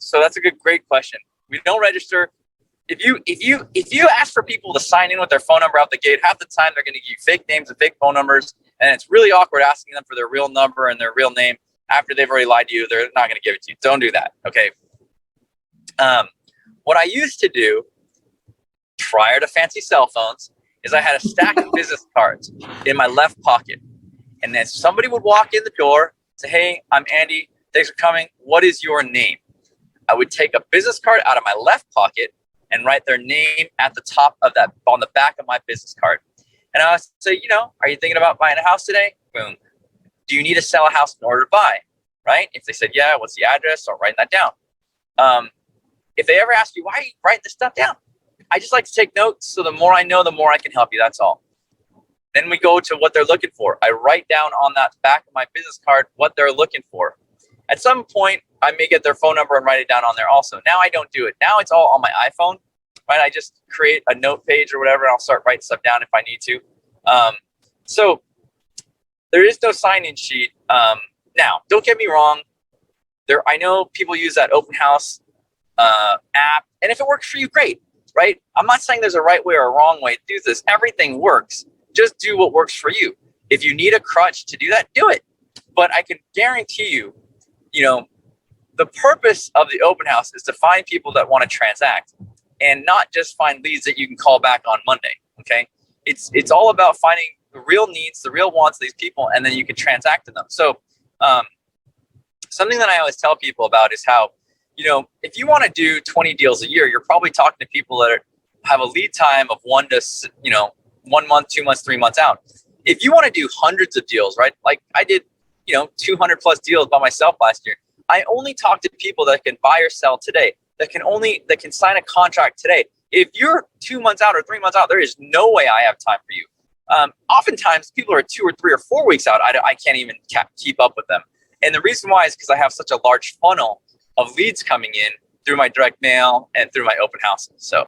So that's a great question. We don't register. If you ask for people to sign in with their phone number out the gate, half the time they're going to give you fake names and fake phone numbers, and it's really awkward asking them for their real number and their real name after they've already lied to you. They're not going to give it to you. Don't do that. Okay. What I used to do prior to fancy cell phones is I had a stack of business cards in my left pocket, and then somebody would walk in the door, say, "Hey, I'm Andy. Thanks for coming. What is your name?" I would take a business card out of my left pocket and write their name at the top of that, on the back of my business card. And I would say, are you thinking about buying a house today? Boom. Do you need to sell a house in order to buy? Right? If they said, yeah, what's the address? I'll write that down. If they ever ask you, why are you writing this stuff down? I just like to take notes. So the more I know, the more I can help you. That's all. Then we go to what they're looking for. I write down on that back of my business card what they're looking for. At some point, I may get their phone number and write it down on there also. Now I don't do it. Now it's all on my iPhone, right? I just create a note page or whatever, and I'll start writing stuff down if I need to. So there is no sign-in sheet. Now, don't get me wrong. I know people use that open house app, and if it works for you, great, right? I'm not saying there's a right way or a wrong way to do this. Everything works. Just do what works for you. If you need a crutch to do that, do it. But I can guarantee you, the purpose of the open house is to find people that want to transact and not just find leads that you can call back on Monday. Okay. It's all about finding the real needs, the real wants of these people, and then you can transact to them. So something that I always tell people about is how, if you want to do 20 deals a year, you're probably talking to people that have a lead time of 1 month, 2 months, 3 months out. If you want to do hundreds of deals, right? Like I did, 200 plus deals by myself last year. I only talk to people that can buy or sell today, that can sign a contract today. If you're 2 months out or 3 months out, there is no way I have time for you. Oftentimes people are 2 or 3 or 4 weeks out. I can't even keep up with them. And the reason why is because I have such a large funnel of leads coming in through my direct mail and through my open houses. So